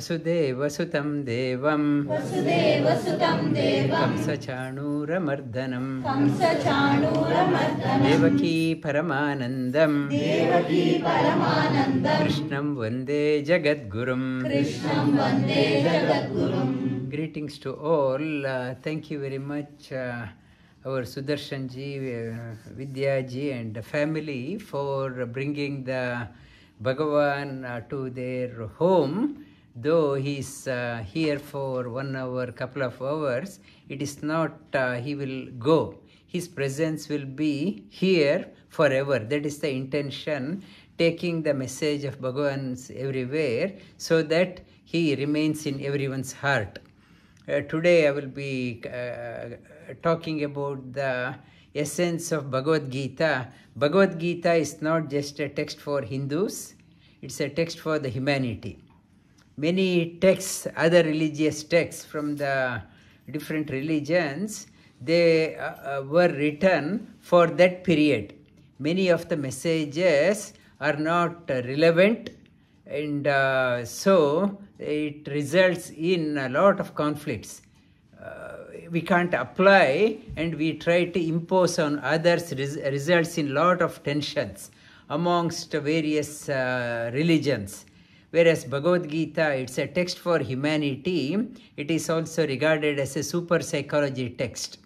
वसुदेवसुतं देवं कंसचाणूरमर्दनं देवकी परमानन्दं कृष्णं वन्दे जगद्गुरुं. Greetings to all. Thank you very much, our Sudarshanji, Vidyaji and family for bringing the Bhagavan to their home. Though he is here for 1 hour, couple of hours, it is not he will go. His presence will be here forever. That is the intention, taking the message of Bhagavan everywhere so that he remains in everyone's heart. Today I will be talking about the essence of Bhagavad Gita. Bhagavad Gita is not just a text for Hindus, it's a text for the humanity. Many texts, other religious texts from the different religions, they were written for that period. Many of the messages are not relevant, and so it results in a lot of conflicts. We can't apply, and we try to impose on others, results in lot of tensions amongst various religions. Whereas Bhagavad Gita, it's a text for humanity. It is also regarded as a super psychology text.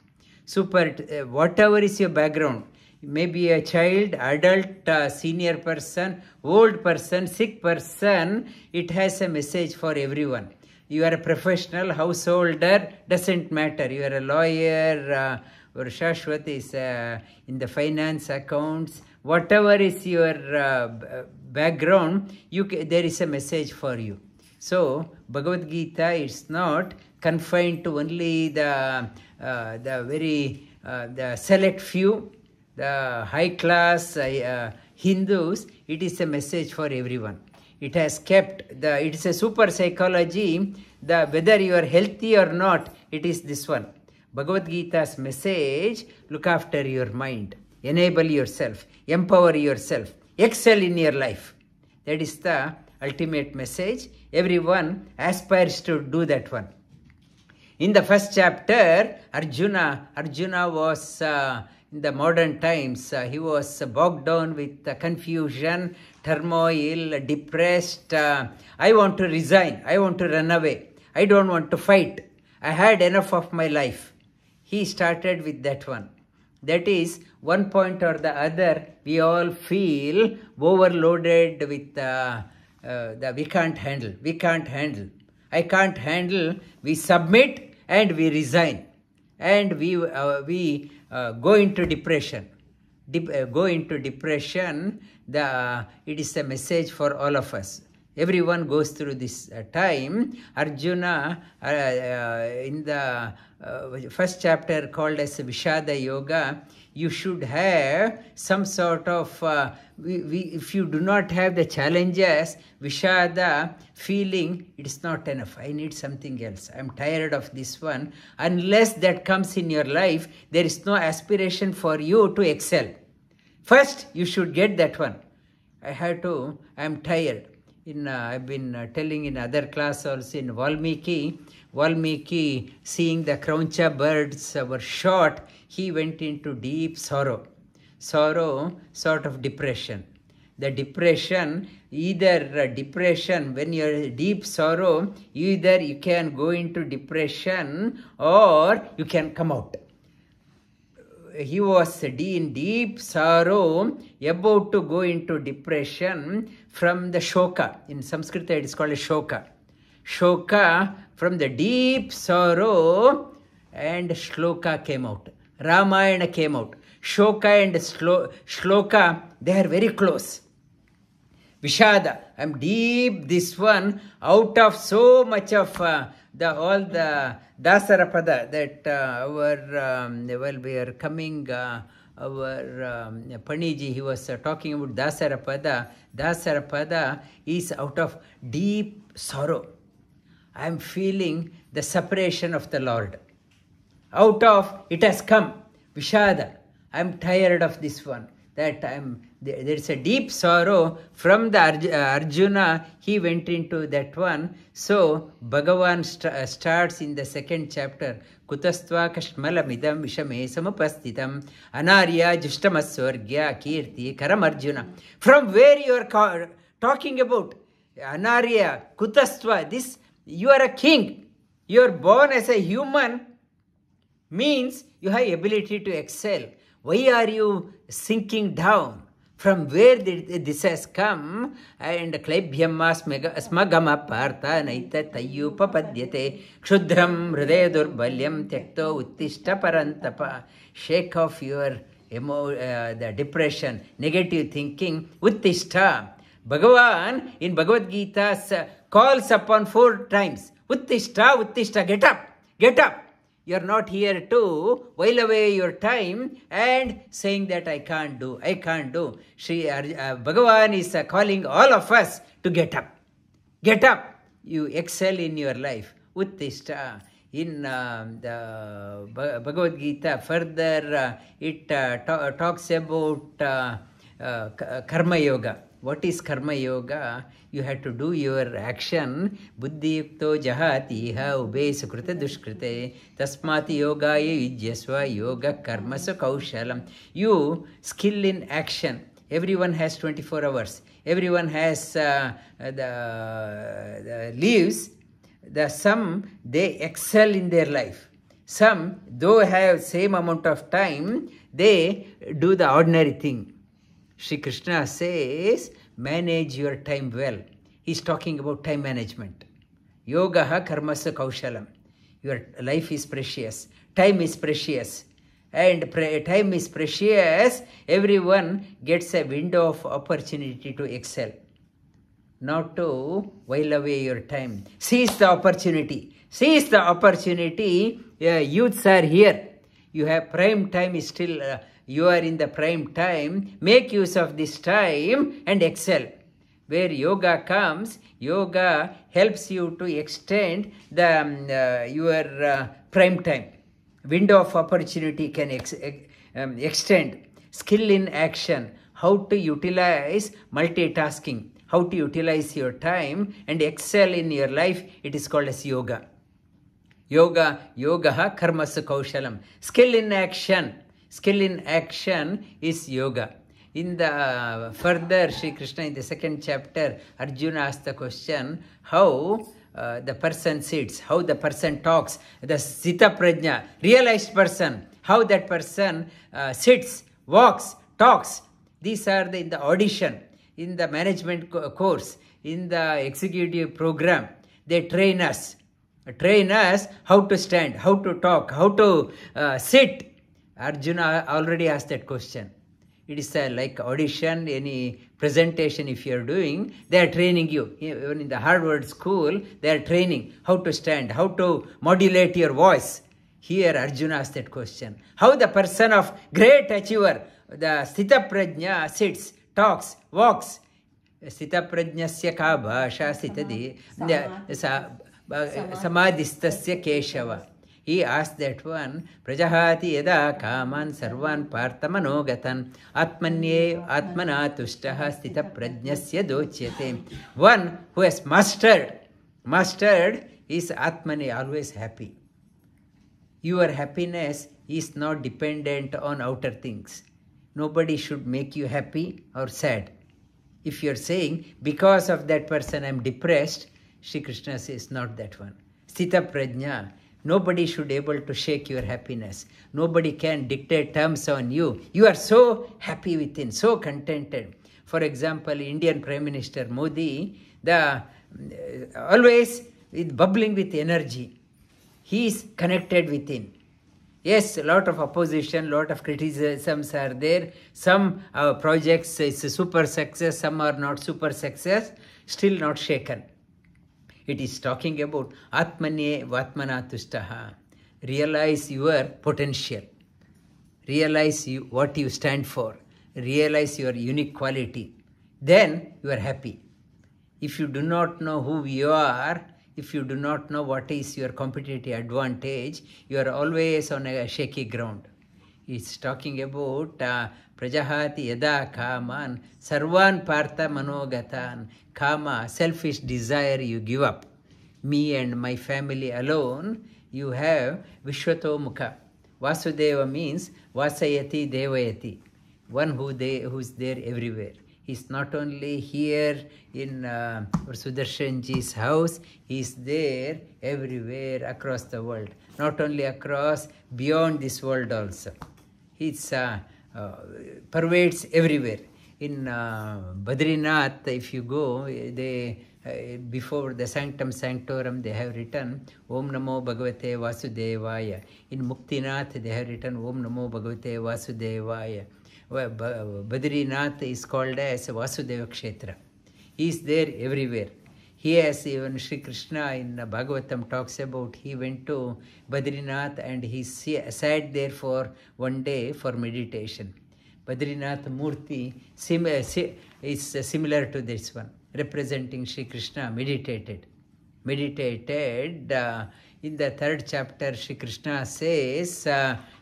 Whatever is your background, maybe a child, adult, senior person, old person, sick person, it has a message for everyone. You are a professional, householder, doesn't matter. You are a lawyer, or Shashwat is in the finance accounts. Whatever is your background, there is a message for you. So Bhagavad Gita is not confined to only the select few, the high class Hindus. It is a message for everyone. It has kept it is a super psychology. Whether you are healthy or not, it is this one. Bhagavad Gita's message: look after your mind, enable yourself, empower yourself, excel in your life. That is the ultimate message. Everyone aspires to do that one. In the first chapter, Arjuna was in the modern times, he was bogged down with confusion, turmoil, depressed. I want to resign. I want to run away. I don't want to fight. I had enough of my life. He started with that one. That is, one point or the other, we all feel overloaded with we can't handle. I can't handle. We submit and we resign. And we go into depression. Go into depression. It is a message for all of us. Everyone goes through this time. Arjuna, in the first chapter called as Vishada Yoga, you should have some sort of, if you do not have the challenges, Vishada feeling, it is not enough. I need something else. I am tired of this one. Unless that comes in your life, there is no aspiration for you to excel. First, you should get that one. I am tired. I've been telling in other class also in Valmiki, seeing the Krauncha birds were shot, he went into deep sorrow, sort of depression. The depression, when you're in deep sorrow, either you can go into depression or you can come out. He was in deep sorrow, about to go into depression from the shoka. In Sanskrit it is called a shoka. Shoka, from the deep sorrow, and shloka came out. Ramayana came out. Shoka and shloka, they are very close. Vishada, I am deep, this one, out of so much of all the Dasarapada that we are coming, our Paniji, he was talking about Dasarapada. Dasarapada is out of deep sorrow. I am feeling the separation of the Lord. Out of it has come. Vishada, I am tired of this one. that there is a deep sorrow from the Arjuna. He went into that one. So Bhagavan starts in the second chapter. Kutastva kashmalamidam vishame samupastitam anarya jushtamaswargya kirti karam Arjuna. From where you are talking about anarya, kutastva, this, you are a king. You are born as a human, means you have ability to excel. Why are you sinking down? From where this has come? And klebhyamma smagama partha naita tayyupa padyate kshudram hridaya durbalyam tyakto uttishta parantapa. Shake off your the depression, negative thinking, uttishta. Bhagavan in Bhagavad Gita calls upon 4 times. Uttishta, uttishta, get up, get up. You are not here to while away your time and saying that I can't do, I can't do. Bhagavan is calling all of us to get up. Get up. You excel in your life. Uttishta. In the Bhagavad Gita, further it talks about Karma Yoga. What is Karma Yoga? You have to do your action. Buddhi yukto jahati ha ube sukrita dushkrite tasmati yogaya yujyasva yoga karmasu kaushalam. You skill in action. Everyone has 24 hours. Everyone has the leaves. Some, they excel in their life. Some, though have same amount of time, they do the ordinary thing. Shri Krishna says, manage your time well. He's talking about time management. Yogaha karmasa kaushalam. Your life is precious. Time is precious. And time is precious. Everyone gets a window of opportunity to excel. Not to while away your time. Seize the opportunity. Seize the opportunity. Youths are here. You have prime time is still... you are in the prime time. Make use of this time and excel. Where yoga comes, yoga helps you to extend the your prime time. Window of opportunity can extend. Skill in action. How to utilize multitasking. How to utilize your time and excel in your life. It is called as yoga. Yogaha karmasu kaushalam. Skill in action. Skill in action is yoga. In the further, Sri Krishna in the second chapter, Arjuna asked the question, how the person sits, how the person talks, the Sita Prajna, realized person, how that person sits, walks, talks. These are in the audition, in the management course, in the executive program. They train us how to stand, how to talk, how to sit. Arjuna already asked that question. It is like audition, any presentation if you are doing, they are training you. Even in the Harvard school, they are training how to stand, how to modulate your voice. Here Arjuna asked that question. How the person of great achiever, the Sthita Prajna, sits, talks, walks. Sthita Prajnasya ka bhasha sthitadi samadhistasya keshava. He asked that one, Prajahati yada kaman sarvan parthamanogatan atmanye atmana tushtaha sthita prajnasya dochyate. One who has mastered is atmane, always happy. Your happiness is not dependent on outer things. Nobody should make you happy or sad. If you are saying, because of that person I am depressed, Shri Krishna says, not that one. Sthita prajna. Nobody should be able to shake your happiness. Nobody can dictate terms on you. You are so happy within, so contented. For example, Indian Prime Minister Modi, always bubbling with energy. He is connected within. Yes, a lot of opposition, lot of criticisms are there. Some projects is a super success, some are not super success, still not shaken. It is talking about Atmanye Vatmana Tushtaha. Realize your potential. Realize what you stand for. Realize your unique quality. Then you are happy. If you do not know who you are, if you do not know what is your competitive advantage, you are always on a shaky ground. It's talking about Prajahati yada kaman sarvan partha manogatan. Kama, selfish desire you give up. Me and my family alone, you have Vishwato Mukha. Vasudeva means Vasayati Devayati, one who's there everywhere. He's not only here in Sudarshanji's house, he's there everywhere across the world. Not only across, beyond this world also. He pervades everywhere. In Badrinath, if you go, they before the Sanctum Sanctorum, they have written Om Namo Bhagavate Vasudevaya. In Muktinath, they have written Om Namo Bhagavate Vasudevaya. Badrinath is called as Vasudeva Kshetra. He is there everywhere. He has, even Sri Krishna in Bhagavatam talks about, he went to Badrinath and he sat there for one day for meditation. Badrinath Murti is similar to this one, representing Sri Krishna meditated. In the 3rd chapter, Sri Krishna says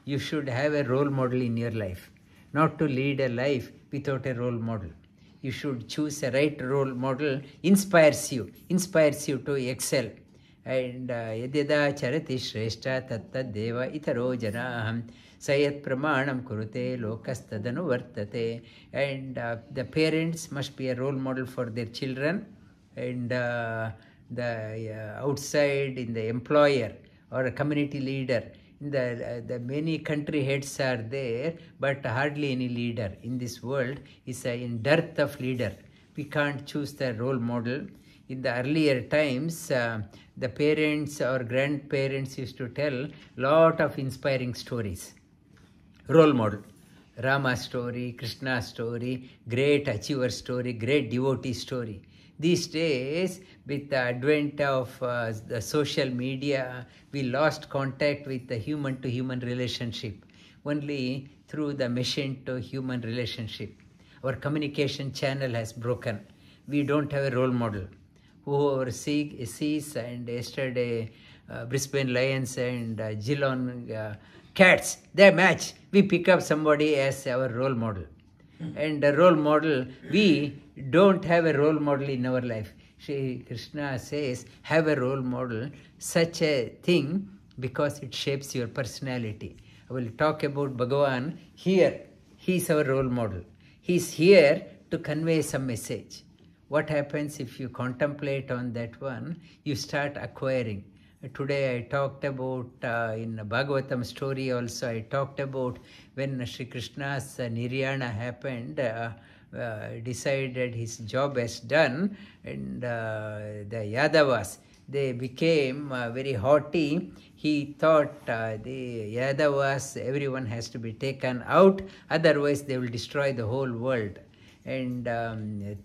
you should have a role model in your life. Not to lead a life without a role model. You should choose a right role model, inspires you to excel. And yadida charati shreshta tatta deva itaro janaham sayat pramanam kurute lokastadanu vartate. And the parents must be a role model for their children, and the outside, in the employer or a community leader. The many country heads are there, but hardly any leader in this world is in dearth of leader. We can't choose the role model. In the earlier times, the parents or grandparents used to tell lot of inspiring stories. Role model. Rama story, Krishna story, great achiever story, great devotee story. These days, with the advent of the social media, we lost contact with the human-to-human relationship. Only through the machine-to-human relationship. Our communication channel has broken. We don't have a role model. Whoever sees, and yesterday Brisbane Lions and Geelong Cats, they match. We pick up somebody as our role model. And a role model, we don't have a role model in our life. Shri Krishna says, have a role model, such a thing, because it shapes your personality. I will talk about Bhagavan here. He is our role model. He is here to convey some message. What happens if you contemplate on that one? You start acquiring. Today I talked about, in Bhagavatam story also, I talked about when Sri Krishna's Niryana happened, decided his job is done, and the Yadavas, they became very haughty. He thought the Yadavas, everyone has to be taken out, otherwise they will destroy the whole world. And in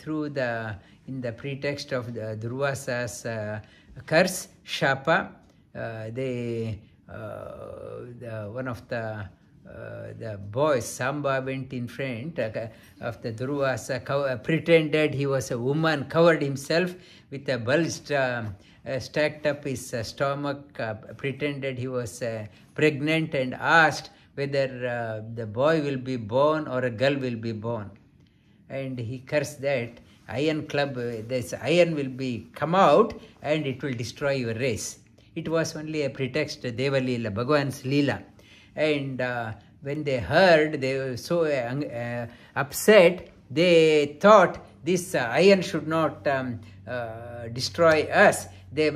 the pretext of the Durvasa's curse, Shapa, one of the boys, Samba, went in front of the Durvasa, pretended he was a woman, covered himself with a bulged, stacked up his stomach, pretended he was pregnant, and asked whether the boy will be born or a girl will be born. And he cursed that iron club, this iron will come out and it will destroy your race. It was only a pretext, Deva Leela, Bhagavan's Leela. And when they heard, they were so upset, they thought this iron should not destroy us. They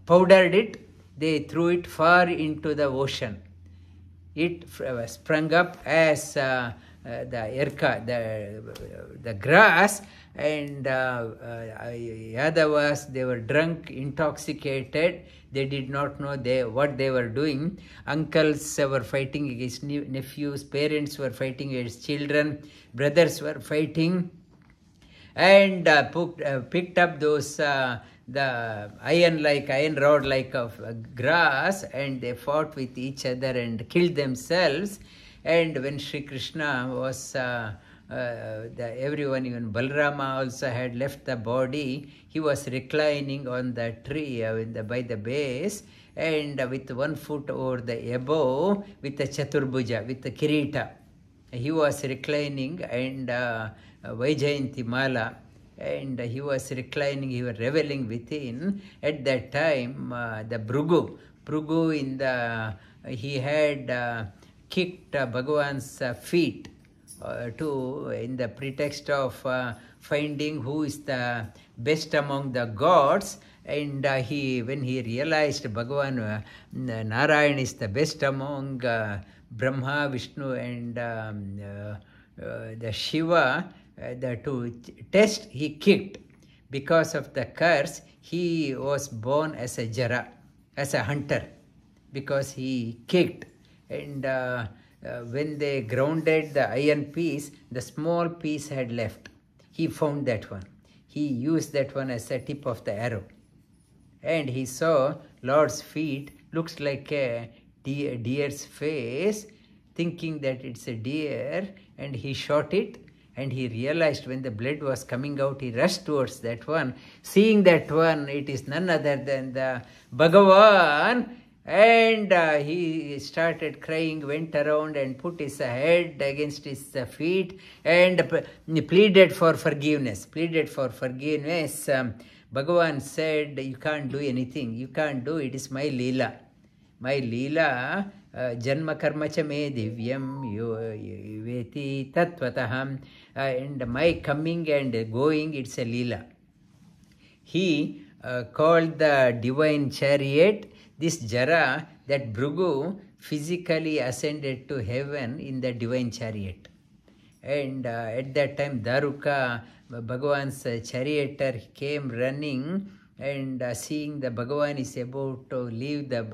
powdered it, they threw it far into the ocean. It sprung up as the erka, the grass, and Yadavas, they were drunk, intoxicated. They did not know what they were doing. Uncles were fighting against nephews, parents were fighting against children, brothers were fighting, and picked up those the iron rod like of grass, and they fought with each other and killed themselves. And when Sri Krishna was, everyone, even Balarama also had left the body, he was reclining on the tree by the base, and with one foot over the above, with the Chaturbuja, with the Kirita. he was reclining, and Vaijayanti Mala, and he was reclining, he was reveling within. At that time, the Bhrigu in the, he had kicked Bhagavan's feet in the pretext of finding who is the best among the gods. And when he realized Bhagavan Narayan is the best among Brahma, Vishnu, and the Shiva, to test, he kicked. Because of the curse, he was born as a Jara, as a hunter, because he kicked. And when they grounded the iron piece, the small piece had left. He found that one. He used that one as a tip of the arrow. And he saw Lord's feet, looks like a deer's face, thinking that it's a deer, and he shot it. And he realized when the blood was coming out, he rushed towards that one. Seeing that one, it is none other than the Bhagavan. And he started crying, went around and put his head against his feet and pleaded for forgiveness. Bhagavan said, you can't do anything. You can't do it. Is my Leela. My Leela, Janma Karma Cha Me Divyam Veti Tatvataham. And my coming and going, it's a Leela. He called the divine chariot, this Jara, that Bhrigu physically ascended to heaven in the divine chariot. And at that time, Daruka, Bhagavan's charioteer, came running, and seeing the Bhagavan is about to leave the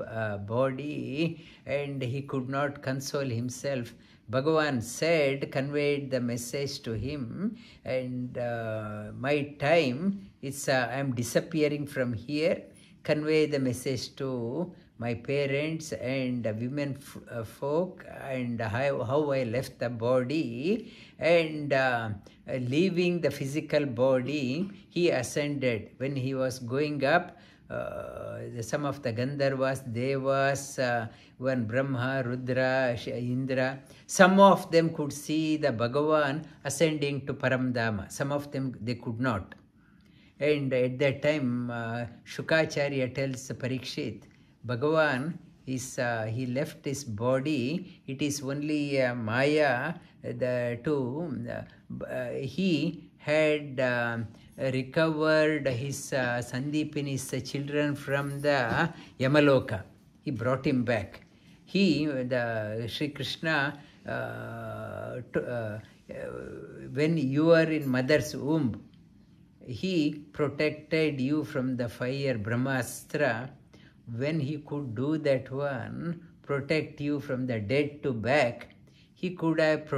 body, and he could not console himself. Bhagavan said, conveyed the message to him, and my time, it's I am disappearing from here. Convey the message to my parents and women folk, and how I left the body, and leaving the physical body, he ascended. When he was going up, some of the Gandharvas, Devas, one Brahma, Rudra, Indra, some of them could see the Bhagavan ascending to Paramdhama. Some of them, they could not. And at that time, Shukacharya tells Parikshit, Bhagavan is he left his body. It is only Maya. He had recovered his Sandipini's children from the Yamaloka. He brought him back. The Sri Krishna, when you are in mother's womb, he protected you from the fire, Brahmastra. When he could do that one, protect you from the dead to back, he could have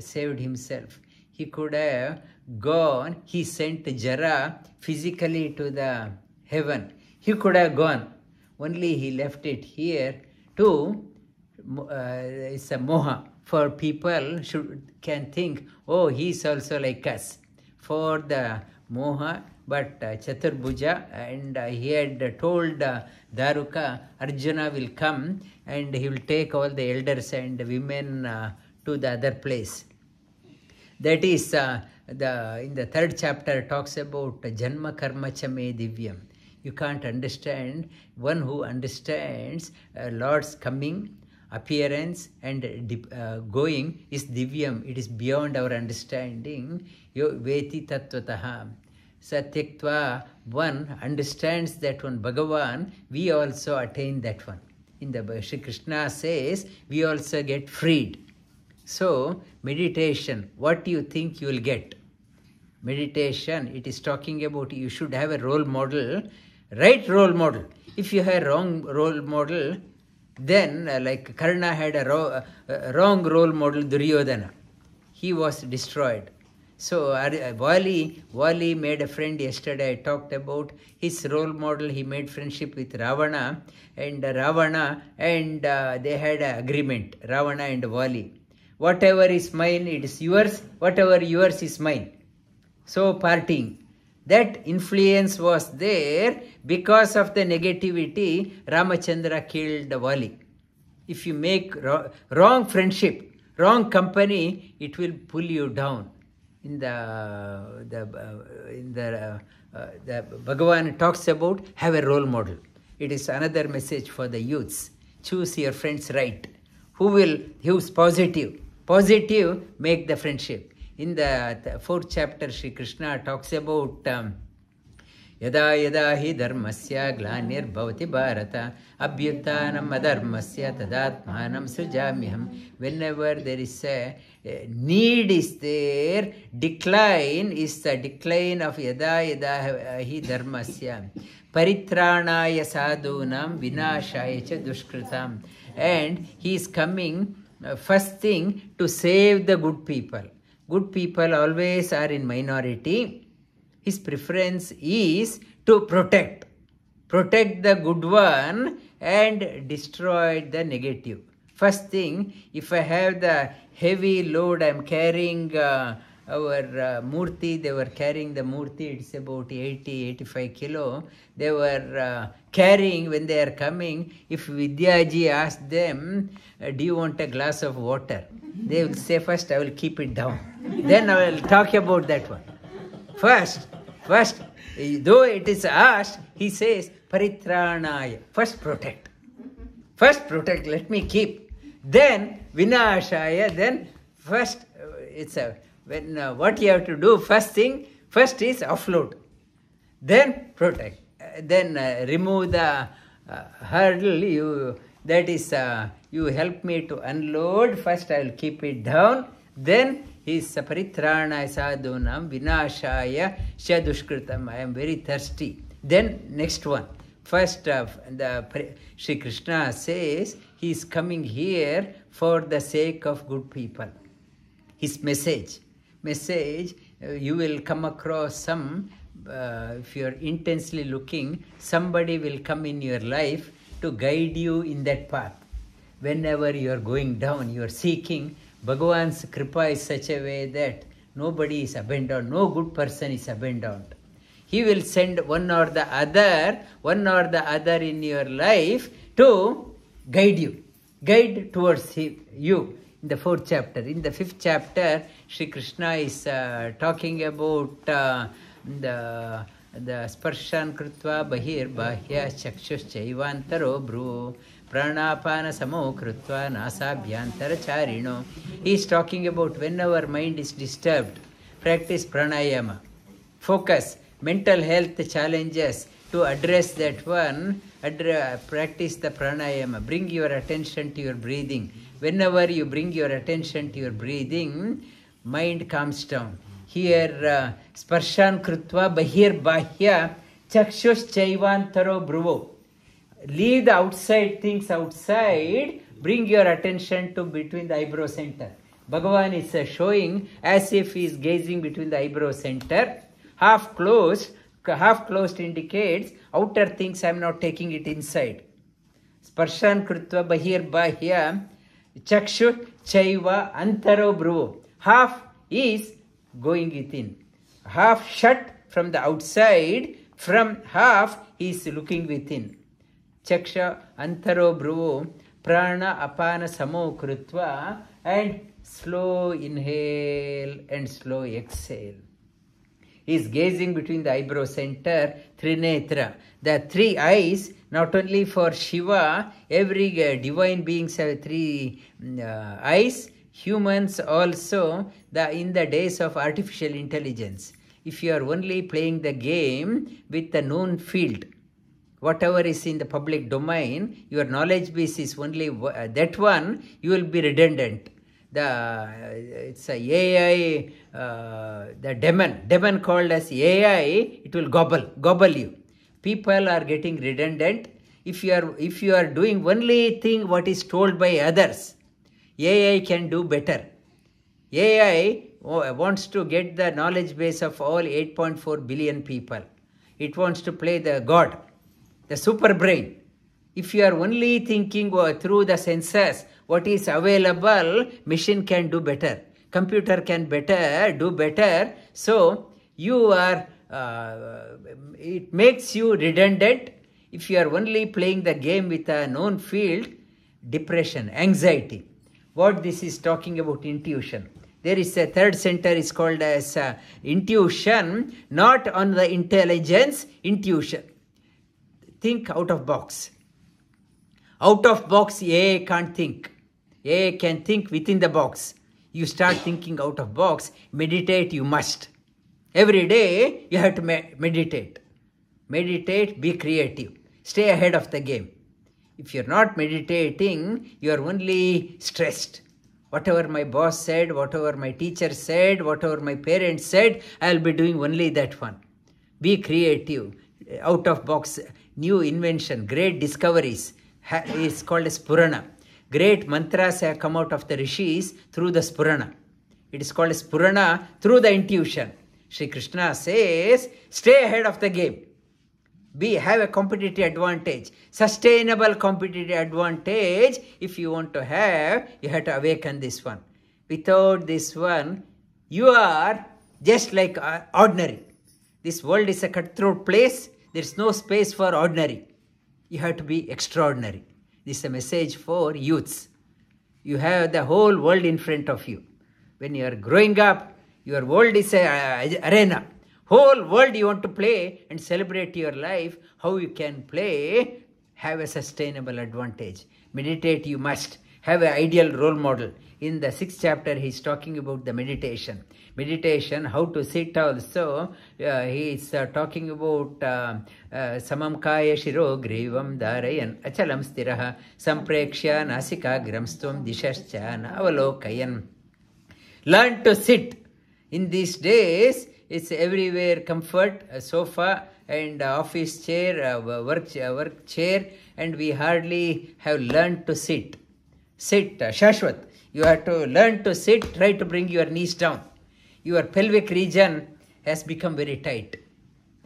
saved himself. He could have gone. He sent Jara physically to the heaven. He could have gone. Only he left it here to, it's a moha. For people can think, oh, he's also like us. For the moha, but Chaturbhuja, and he had told Daruka, Arjuna will come and he will take all the elders and women to the other place. That is, in the third chapter talks about Janma Karma Cha Me Divyam. You can't understand. One who understands Lord's coming, appearance and going is divyam. It is beyond our understanding. Yo veti tattvataha. Satyaktva, one understands that one Bhagavan, we also attain that one. In the Shri Krishna says, we also get freed. So, meditation, what do you think you will get? Meditation, it is talking about you should have a role model, right role model. If you have a wrong role model, then like Karna had a wrong role model, Duryodhana. He was destroyed. So Vali made a friend yesterday. I talked about his role model. He made friendship with Ravana, and they had an agreement, Ravana and Vali. Whatever is mine, it is yours. Whatever yours is mine. So parting. That influence was there because of the negativity. Ramachandra killed Vali. If you make wrong friendship, Wrong company, it will pull you down. In the Bhagavan talks about have a role model. It is another message for the youths. Choose your friends right. Who's positive? Positive, make the friendship. In the 4th chapter, Sri Krishna talks about Yada yada hi dharmasya glanir bhavati bharata abhyutanam adharmasya tadatmanam srijamyam. Whenever there is a need is there, decline is the decline of yada yada hi dharmasya paritranaya sadhunam vinashaya cha dushkritam. And he is coming first thing to save the good people. Good people always are in minority. His preference is to protect the good one and destroy the negative. First thing, if I have the heavy load, I am carrying our Murti, they were carrying the Murti, it's about 80-85 kilo. They were carrying when they are coming. If Vidyaji asked them, do you want a glass of water? They will say, first I will keep it down. Then I will talk about that one. First, though it is asked, he says, Paritranaya. First protect, let me keep. Then Vinashaya, then first, what you have to do, first is offload. Then protect. Then remove the hurdle, you help me to unload. First I will keep it down. Then he is paritranaya sadhunam vinashaya shadushkritam. I am very thirsty. Then next one. First Sri Krishna says he is coming here for the sake of good people. His message, you will come across some, if you are intensely looking, somebody will come in your life to guide you in that path. Whenever you are going down, you are seeking, Bhagavan's kripa is such a way that nobody is abandoned, no good person is abandoned. He will send one or the other in your life to guide towards you. In the 4th chapter. In the 5th chapter, Sri Krishna is talking about the sparshan krutva bahir bahya chakshus chaivantaro bhru pranapana samo krutva nasabhyantara charino. He is talking about whenever mind is disturbed, practice pranayama. Focus, mental health challenges, to address that one, practice the pranayama. Bring your attention to your breathing. Whenever you bring your attention to your breathing, mind calms down. Here, sparshan krutva bahir bahya chakshus chaivantaro bhruvo. Leave the outside things outside, bring your attention to between the eyebrow center. Bhagavan is showing as if he is gazing between the eyebrow center. Half closed indicates outer things I am not taking it inside. Sparshan krutva bahir bahya chakshu chaiva antaro bhruvo. Half is going within. Half shut from the outside, from half he is looking within. Chaksha antaro bhruvo prana apana samo krutva, and slow inhale and slow exhale. He is gazing between the eyebrow center, Trinetra. The 3 eyes, not only for Shiva, every divine beings have 3 eyes. Humans also, in the days of artificial intelligence, if you are only playing the game with the known field, whatever is in the public domain, your knowledge base is only that one, you will be redundant. It's a AI, the demon called as AI, it will gobble you. People are getting redundant. If you are doing only thing what is told by others, AI can do better. AI wants to get the knowledge base of all 8.4 billion people. It wants to play the God, the super brain. If you are only thinking through the senses, what is available, machine can do better. Computer can do better. So, you are, it makes you redundant. If you are only playing the game with a known field, depression, anxiety. what this is talking about intuition. There is a third center is called as intuition, not on the intelligence, intuition. Think out of box. Out of box, AI can't think. AI can think within the box. You start thinking out of box, meditate you must. Every day you have to meditate. Meditate, be creative. Stay ahead of the game. If you're not meditating, you're only stressed. Whatever my boss said, whatever my teacher said, whatever my parents said, I'll be doing only that one. Be creative. Out of box, new invention, great discoveries is called as Purana. Great mantras have come out of the rishis through the Spurana. It is called as Purana through the intuition. Sri Krishna says, stay ahead of the game. Have a competitive advantage, sustainable competitive advantage. If you want to have, you have to awaken this one. Without this one, you are just like ordinary. This world is a cutthroat place. There is no space for ordinary. You have to be extraordinary. This is a message for youths. You have the whole world in front of you. When you are growing up, your world is an arena. Whole world you want to play and celebrate your life. How you can play, have a sustainable advantage. Meditate you must. Have an ideal role model. In the 6th chapter, he is talking about the meditation. Meditation, how to sit also. He is talking about samam kaya shiro grivam dharayan achalam stiraha samprekshya nasikagram stvam dishascha avalokayan. Learn to sit. In these days, it's everywhere comfort, a sofa and office chair, work chair, and we hardly have learned to sit. Sit, Shashwat. You have to learn to sit, try to bring your knees down. Your pelvic region has become very tight.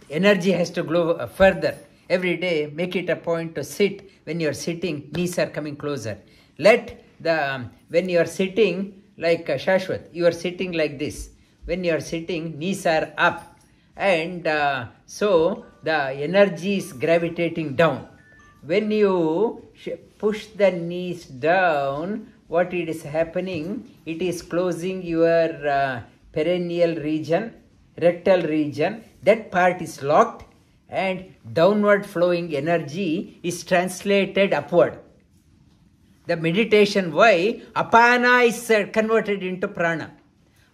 Energy has to glow further. Every day, make it a point to sit. When you are sitting, knees are coming closer. When you are sitting, like Shashwat, you are sitting like this. When you are sitting, knees are up. And so, the energy is gravitating down. When you push the knees down, what it is happening, it is closing your perineal region, rectal region. That part is locked and downward flowing energy is translated upward. The meditation, why? Apana is converted into prana.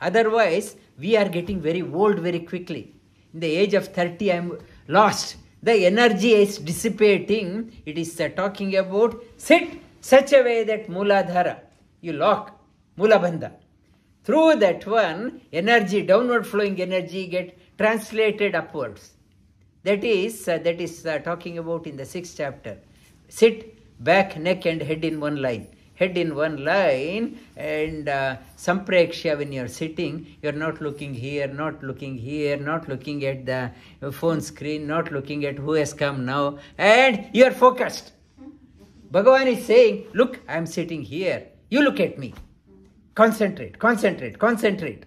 Otherwise, we are getting very old very quickly. In the age of 30, I am lost. The energy is dissipating. It is talking about sit such a way that Mooladhara, you lock, Moolabandha. Through that one, energy, downward flowing energy get translated upwards. That is talking about in the 6th chapter. Sit, back, neck and head in one line. Head in one line, and sampreksha, when you are sitting, you are not looking here, not looking here, not looking at the phone screen, not looking at who has come now, and you are focused. Bhagavan is saying, look, I am sitting here, you look at me. Concentrate, concentrate, concentrate.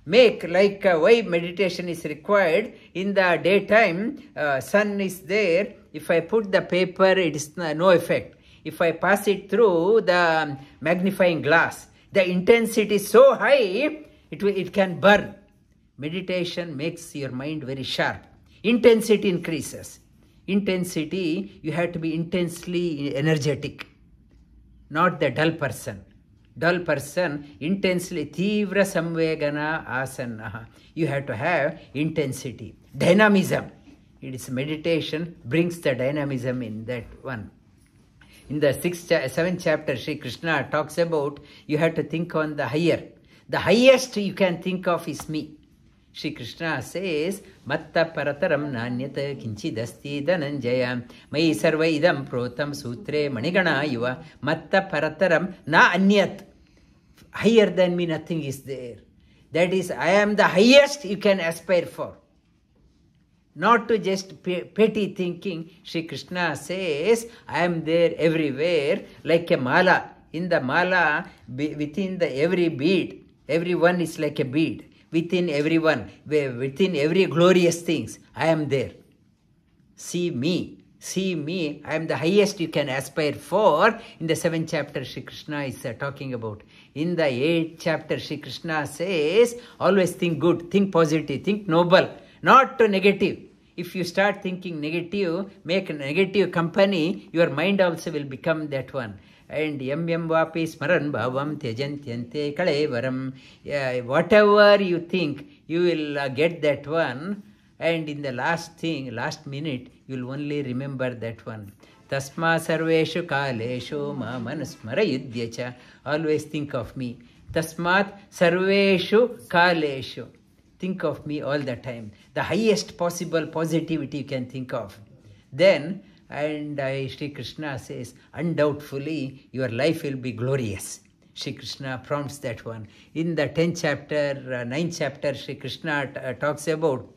Make like why meditation is required. In the daytime, sun is there. If I put the paper, it is no effect. If I pass it through the magnifying glass, the intensity is so high, it can burn. Meditation makes your mind very sharp. Intensity increases. Intensity, you have to be intensely energetic, not the dull person. Dull person, intensely, tivra samvegana asana. You have to have intensity. Dynamism. It is meditation, brings the dynamism in that one. In the 7th chapter, Sri Krishna talks about you have to think on the higher. The highest you can think of is me. Sri Krishna says, Matta parataram nanyata kinchidasti dhananjaya mai sarva idam protam sutre manigana yuva matta parataram na anyat. Higher than me, nothing is there. That is, I am the highest you can aspire for. Not to just petty thinking. Sri Krishna says, I am there everywhere, like a mala. In the mala, within every bead, everyone is like a bead. Within everyone, within every glorious things, I am there. See me. See me, I am the highest you can aspire for. In the 7th chapter, Shri Krishna is talking about. In the 8th chapter, Shri Krishna says, always think good, think positive, think noble, not negative. If you start thinking negative, make a negative company, your mind also will become that one. And yam vapi smaran bhavam tyajantyante kalevaram. Whatever you think, you will get that one. And in the last minute, you will only remember that one. Tasma sarveshu kaleshu ma manusmara yudhyacha. Always think of me. Tasmat sarveshu kaleshu. Think of me all the time. The highest possible positivity you can think of. Then, and Shri Krishna says, undoubtedly, your life will be glorious. Shri Krishna prompts that one. In the 10th chapter, 9th chapter, Shri Krishna talks about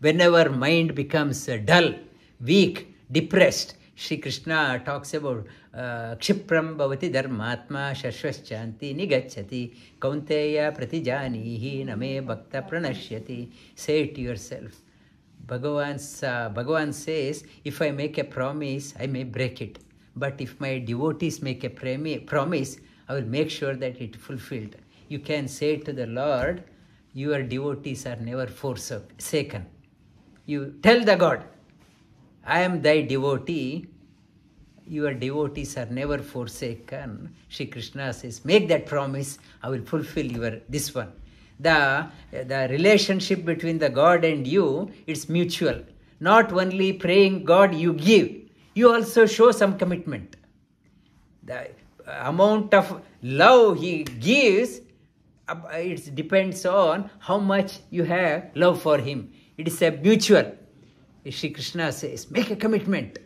whenever mind becomes dull, weak, depressed, Shri Krishna talks about Kshipram bhavati dharmatma shashvaschanti nigacchati kaunteya pratijanihi name bhakta pranashyati. Say it to yourself. Bhagavan says, if I make a promise, I may break it. But if my devotees make a promise, I will make sure that it is fulfilled. You can say to the Lord, your devotees are never forsaken. You tell the God, I am thy devotee, your devotees are never forsaken. Shri Krishna says, make that promise, I will fulfill this one. The relationship between the God and you, it's mutual. Not only praying God, you give. You also show some commitment. The amount of love he gives, it depends on how much you have love for him. It is a mutual. Shri Krishna says, make a commitment.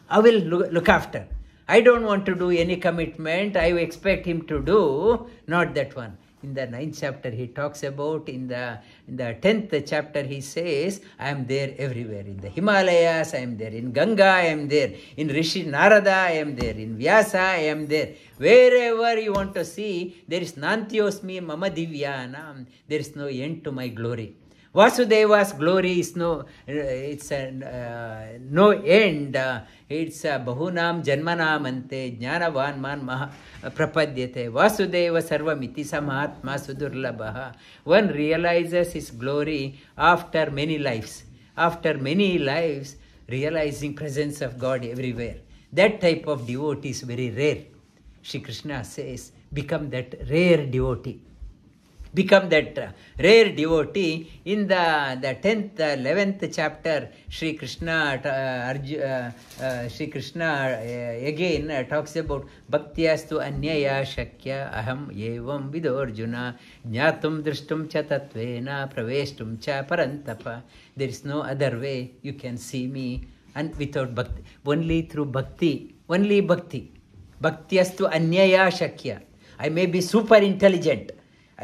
I will look after. I don't want to do any commitment. I expect him to do, not that one. In the 9th chapter, he talks about, in the 10th chapter, he says, I am there everywhere. In the Himalayas, I am there. In Ganga, I am there. In Rishi Narada, I am there. In Vyasa, I am there. Wherever you want to see, there is Nantyosmi Mama Divyanam. There is no end to my glory. Vasudeva's glory is no end. It's Bahunam Janmanam Ante Jnanavan Man Maha Prapadyate. Vasudeva Sarvamiti Samahatma Sudurlabha. One realizes his glory after many lives. After many lives, realizing presence of God everywhere. That type of devotee is very rare. Shri Krishna says, become that rare devotee. Become that rare devotee. In the 10th, 11th chapter, Shri Krishna again talks about Bhaktiyastu anyaya shakya aham evam vidorjuna jnatum drishtum cha tatvena praveshtum cha parantapa. There is no other way you can see me and without bhakti. Only through bhakti. Only bhakti. Bhaktiyastu anyaya shakya. I may be super intelligent.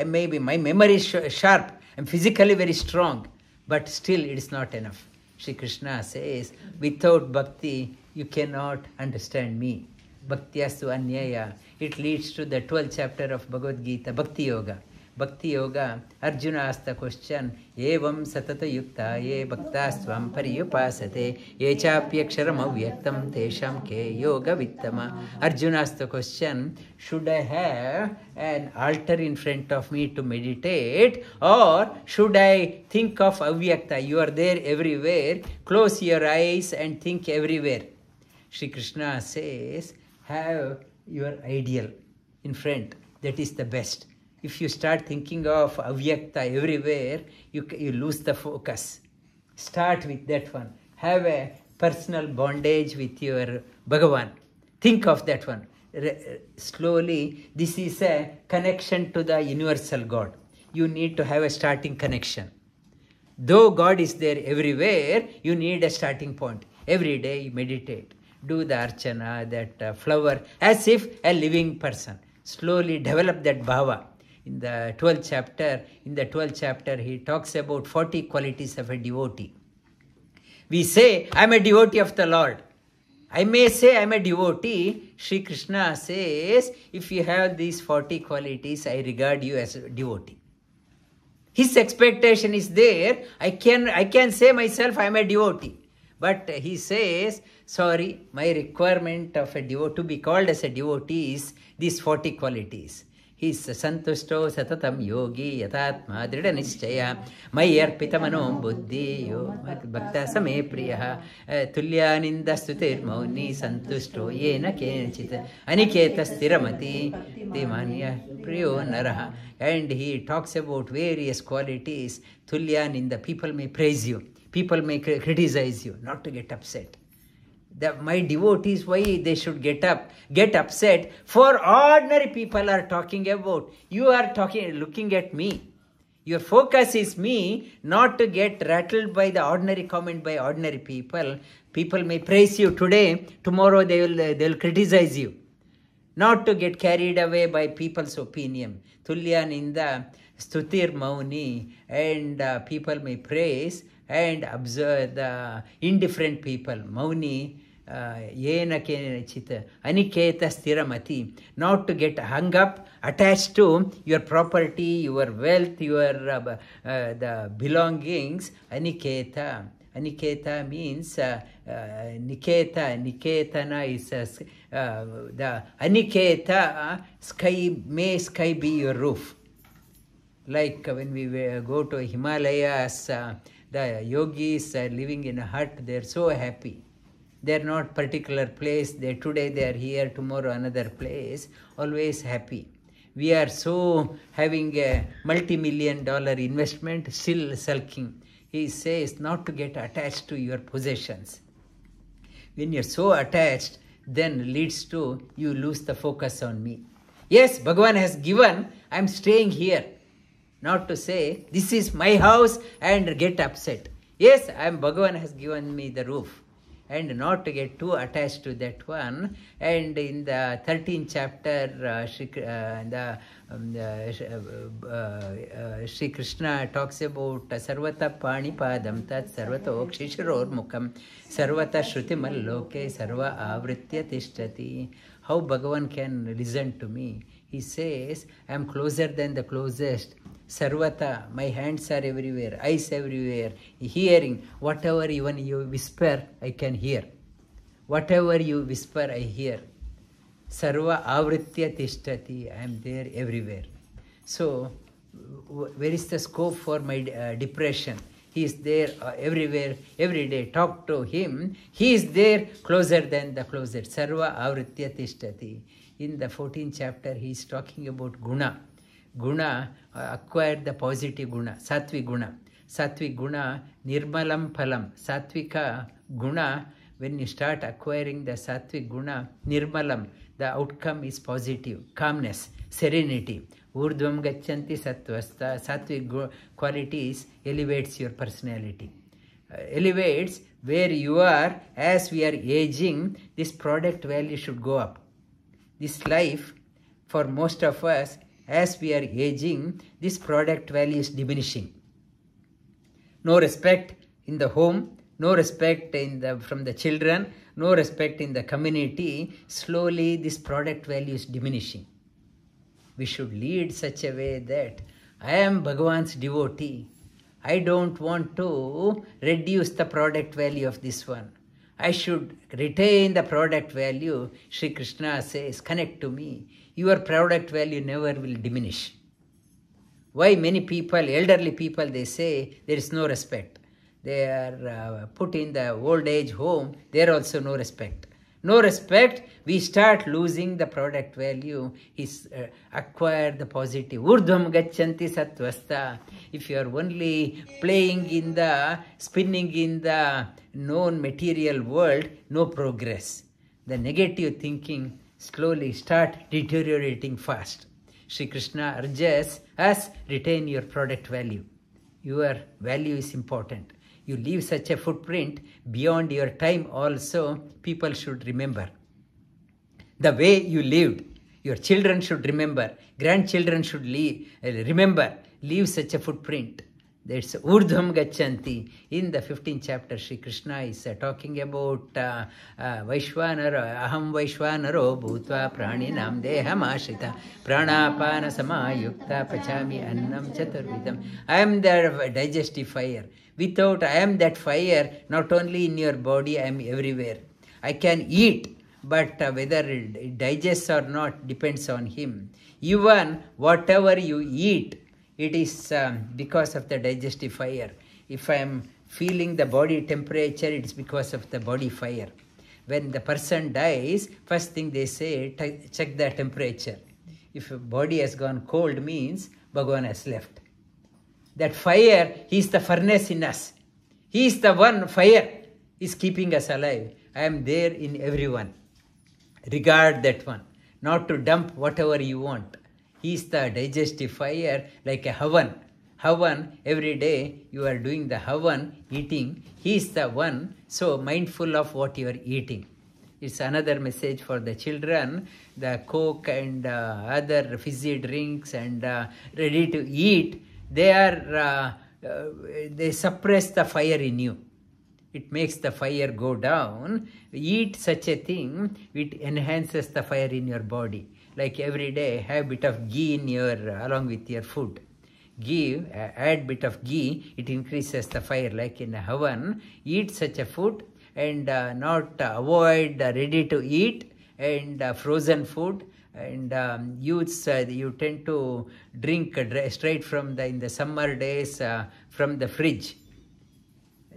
My memory is sharp, I'm physically very strong, but still it is not enough. Shri Krishna says, without bhakti, you cannot understand me. Bhaktiyastu anyaya. It leads to the 12th chapter of Bhagavad Gita, Bhakti Yoga. Bhakti Yoga, Arjuna asked the question, Evam satata yukta ye bhaktasvam pariyupasate ye chapyaksharam avyaktam tesham ke yoga vittama. Arjuna asked the question, should I have an altar in front of me to meditate, or should I think of avyakta? You are there everywhere. Close your eyes and think everywhere. Shri Krishna says, have your ideal in front. That is the best. If you start thinking of avyakta everywhere, you lose the focus. Start with that one. Have a personal bondage with your Bhagavan. Think of that one. Slowly, this is a connection to the universal God. You need to have a starting connection. Though God is there everywhere, you need a starting point. Every day you meditate. Do the archana, that flower, as if a living person. Slowly develop that bhava. In the 12th chapter, he talks about 40 qualities of a devotee. We say, I am a devotee of the Lord. I may say I am a devotee. Shri Krishna says, if you have these 40 qualities, I regard you as a devotee. His expectation is there. I can say myself I am a devotee. But he says, sorry, my requirement of a devotee to be called as a devotee is these 40 qualities. He is santusto satatam yogi yatatma drida nischaya mai arpita manom buddhi bhakta same priya tulyaninda stutir mauni santusto yena kenchit aniketa stiramati timanya priyo naraha. And he talks about various qualities. Tulyaninda, people may praise you, people may criticize you, not to get upset. My devotees, why they should get upset? For ordinary people are talking about. You are looking at me. Your focus is me, not to get rattled by the ordinary comment by ordinary people. People may praise you today, tomorrow they'll criticize you. Not to get carried away by people's opinion. Tulyaninda, stutir mauni, and people may praise and observe the indifferent people. Mauni, yena kenachita, aniketa stiramati. Not to get hung up, attached to your property, your wealth, your the belongings. Aniketa. Aniketa means Niketana is the Aniketa, may sky be your roof. Like when we go to Himalayas, the yogis are living in a hut, they are so happy. They are not particular place, today they are here, tomorrow another place, always happy. We are so having a multi-million-dollar investment, still sulking. He says not to get attached to your possessions. When you're so attached, then leads to you lose the focus on me. Yes, Bhagavan has given, I'm staying here. Not to say, this is my house and get upset. Yes, Bhagavan has given me the roof. And not to get too attached to that one. And in the 13th chapter, Sri Krishna talks about Sarvata Panipadam Tat Sarvato Kshishiror Mukam Sarvata Shrutimal Loke Sarva Avritya Tishtati. How Bhagavan can listen to me? He says, I am closer than the closest. Sarvata, my hands are everywhere, eyes everywhere, hearing. Whatever even you whisper, I can hear. Whatever you whisper, I hear. Sarva avritya tishtati, I am there everywhere. So, where is the scope for my depression? He is there everywhere, every day. Talk to him. He is there closer than the closest. Sarva avritya tishtati. In the 14th chapter, he is talking about guna. Guna, acquire the positive guna, sattvic guna. Sattvic guna, nirmalam phalam. Sattvika guna, when you start acquiring the sattvic guna, nirmalam, the outcome is positive, calmness, serenity. Urdhvam gacchanti sattvasta, sattvic qualities elevates your personality. Elevates where you are, as we are aging, this product value should go up. This life, for most of us, as we are aging, this product value is diminishing. No respect in the home, no respect from the children, no respect in the community. Slowly this product value is diminishing. We should lead such a way that I am Bhagavan's devotee. I don't want to reduce the product value of this one. I should retain the product value. Sri Krishna says, connect to me. Your product value never will diminish. Why many people, elderly people, they say there is no respect. They are put in the old age home, there also no respect. No respect, we start losing the product value. Acquire the positive. Urdhvam gacchanti sattvasta. If you are only spinning in the known material world, no progress. The negative thinking slowly start deteriorating fast. Sri Krishna urges us, retain your product value. Your value is important. You leave such a footprint beyond your time also, people should remember. The way you lived, your children should remember, grandchildren should remember, leave such a footprint. That's Urdhvam Gachanti. In the 15th chapter, Sri Krishna is talking about Vaishvanaro, Aham Vaishvanaro Bhutva Praninam Deham Ashrita Pranapana Samayukta Pachami Annam Chaturvidam. I am the digestive fire. Without I am that fire, not only in your body, I am everywhere. I can eat, but whether it digests or not depends on him. Even whatever you eat, it is because of the digestive fire. If I am feeling the body temperature, it is because of the body fire. When the person dies, first thing they say, check the temperature. If a body has gone cold, means Bhagavan has left. That fire, he is the furnace in us. He is the one fire is keeping us alive. I am there in everyone. Regard that one. Not to dump whatever you want. He is the digestive fire, like a havan. Havan, every day you are doing the havan, eating. He is the one, so mindful of what you are eating. It's another message for the children. The Coke and other fizzy drinks and ready to eat, they suppress the fire in you. It makes the fire go down. Eat such a thing, it enhances the fire in your body. Like every day, have a bit of ghee in your along with your food. Ghee, add bit of ghee, it increases the fire. Like in a havan, eat such a food and not avoid ready to eat and frozen food. And youths, you tend to drink straight from in the summer days from the fridge.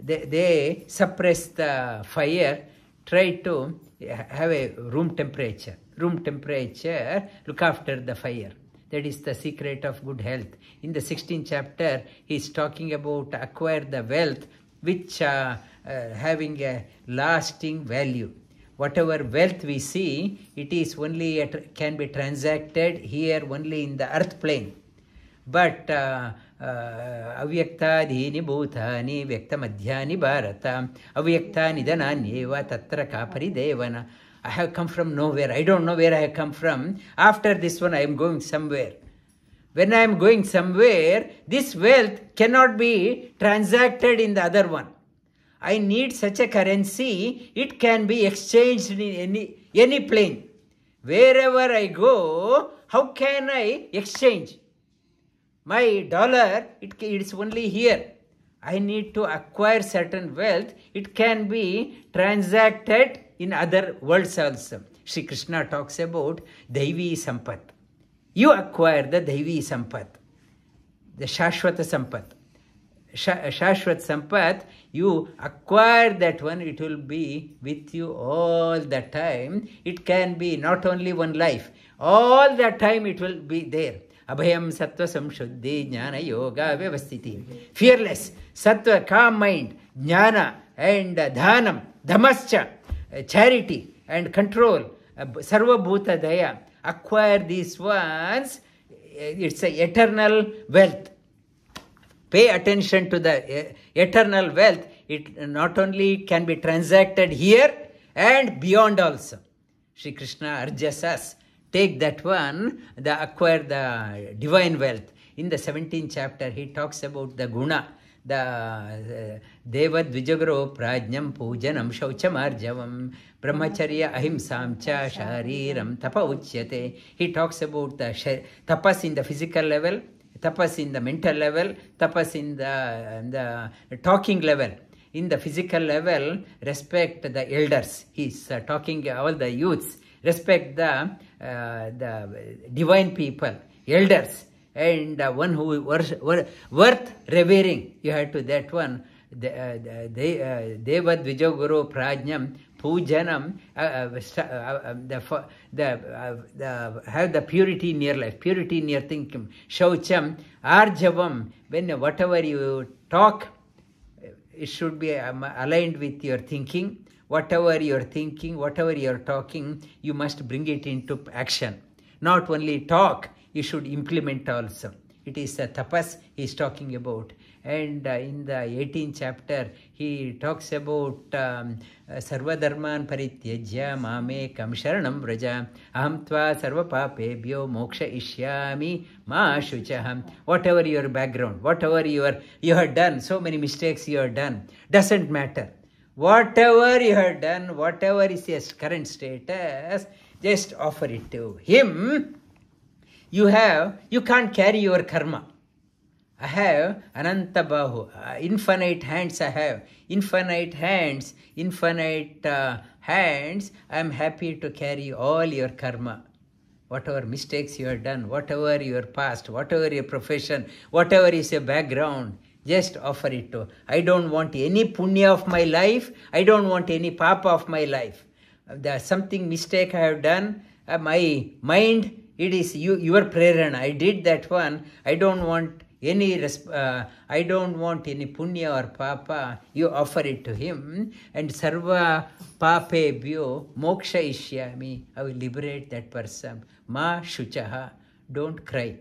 They suppress the fire, try to have a room temperature. Room temperature, look after the fire. That is the secret of good health. In the 16th chapter, he is talking about acquire the wealth which having a lasting value. Whatever wealth we see, it is only can be transacted here only in the earth plane. But Avyaktadhini bhutani vyaktamadhyani bharata avyaktani dhananyeva tatra kapari devana. I have come from nowhere. I don't know where I have come from. After this one, I am going somewhere. When I am going somewhere, this wealth cannot be transacted in the other one. I need such a currency, it can be exchanged in any plane. Wherever I go, how can I exchange? My dollar, it is only here. I need to acquire certain wealth. It can be transacted in other worlds also. Sri Krishna talks about Daivi Sampat. You acquire the Daivi Sampat, the Shashwata Sampat. Shashwat Sampat, you acquire that one, it will be with you all the time. It can be not only one life, all the time it will be there. Abhayam Sattva Samshuddhi Jnana Yoga Vyavasthiti. Fearless, Sattva, calm mind, Jnana and Dhanam, Dhamascha, charity and control, Sarva Bhuta Daya. Acquire these ones, it's an eternal wealth. Pay attention to the eternal wealth. It not only can be transacted here and beyond also. Shri Krishna urges us, take that one, acquire the divine wealth. In the 17th chapter, he talks about the guna, the Deva Dvijagaro Prajnam Pujanam Shauchamarjavam Brahmacharya Ahimsam Cha Shariram Tapa Uchyate. He talks about the tapas in the physical level, tapas in the mental level, tapas in the talking level. In the physical level, respect the elders. He's talking all the youths. Respect the divine people, elders, and one who worth revering. You have to that one. Deva Dvijaguru Prajnam Pujanam. Have the purity in your life, purity in your thinking. Shaucham Arjavam. When whatever you talk, it should be aligned with your thinking. Whatever you are thinking, whatever you are talking, you must bring it into action. Not only talk, you should implement also. It is a tapas he is talking about. And in the 18th chapter, he talks about sarvadharman parityajya mamekam sharanam vraja aham tva sarvapapebhyo moksha ishyami ma shuchaham. Whatever your background, whatever you have done, so many mistakes you have done, doesn't matter. Whatever you have done, whatever is your current status, just offer it to him. You can't carry your karma. I have Ananta Bahu, infinite hands I have, infinite hands, hands. I am happy to carry all your karma. Whatever mistakes you have done, whatever your past, whatever your profession, whatever is your background, just offer it to. I don't want any punya of my life. I don't want any papa of my life. There's something mistake I have done. My mind, it is your prerana. I did that one. I don't want any punya or papa. You offer it to him. And sarva papebhyo moksha ishyami. I will liberate that person. Ma shuchaha. Don't cry.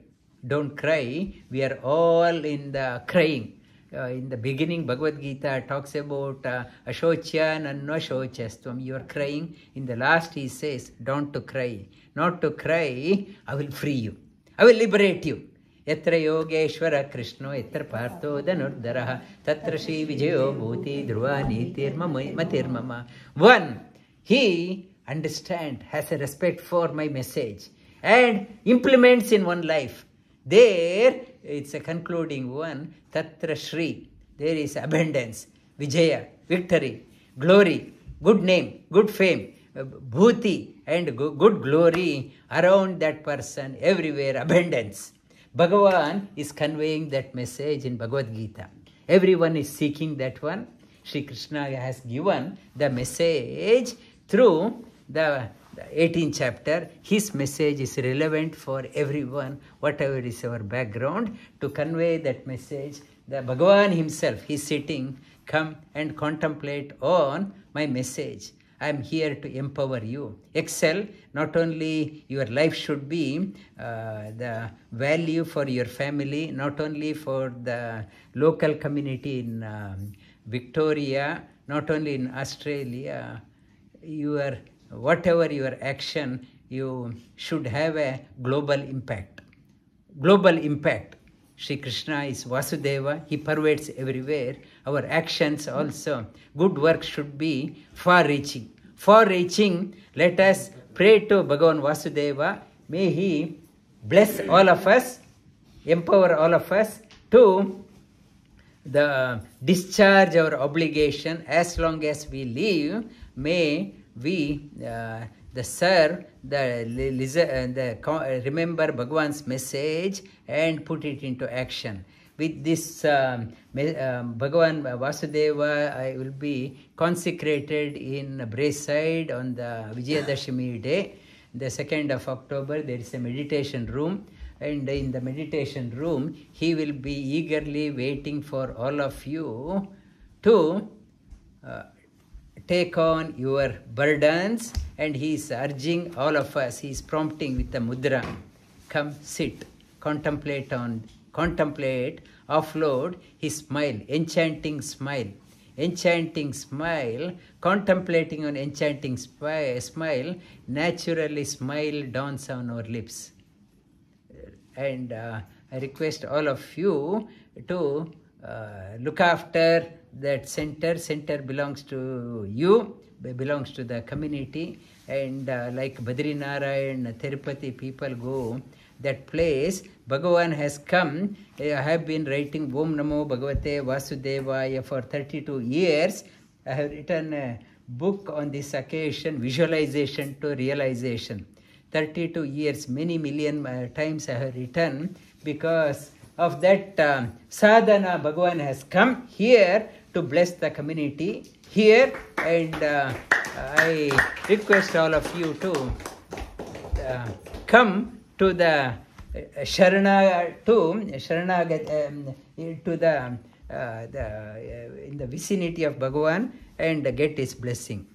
Don't cry. We are all in the crying. In the beginning, Bhagavad Gita talks about ashochya nanvashochastvam. You are crying. In the last, he says, don't to cry. Not to cry, I will free you. I will liberate you. Yatra yogeshwara krishno yatra partho dhanurdaraha tatra shri vijayo bhuti dhruva nitirmama. One, he understands, has a respect for my message and implements in one life. There, it's a concluding one, Tatra Shri, there is abundance, Vijaya, victory, glory, good name, good fame, Bhuti, and good glory around that person, everywhere, abundance. Bhagavan is conveying that message in Bhagavad Gita. Everyone is seeking that one. Sri Krishna has given the message through the 18th chapter. His message is relevant for everyone, whatever is our background, to convey that message. The Bhagavan himself, he is sitting, come and contemplate on my message. I am here to empower you. Excel, not only your life should be the value for your family, not only for the local community in Victoria, not only in Australia, whatever your action, you should have a global impact. Global impact. Sri Krishna is Vasudeva. He pervades everywhere. Our actions also, good work should be far-reaching. Far-reaching, let us pray to Bhagavan Vasudeva. May he bless all of us, empower all of us to discharge our obligation as long as we live. May we remember Bhagavan's message and put it into action. With this Bhagavan Vasudeva will be consecrated in Braeside on the Vijayadashami day. The 2nd of October, there is a meditation room. And in the meditation room, he will be eagerly waiting for all of you to take on your burdens, and he is urging all of us, he is prompting with the mudra, come sit, contemplate, offload his smile, enchanting smile, contemplating on enchanting smile, naturally smile dawns on our lips. And I request all of you to look after that center. Center belongs to you, belongs to the community. And like Badrinarayan, Tirupati people go, that place, Bhagavan has come. I have been writing Om Namo Bhagavate Vasudevaya for 32 years. I have written a book on this occasion, Visualization to Realization. 32 years, many million times I have written, because of that sadhana. Bhagavan has come here to bless the community here, and I request all of you to come to the in the vicinity of Bhagavan and get his blessing.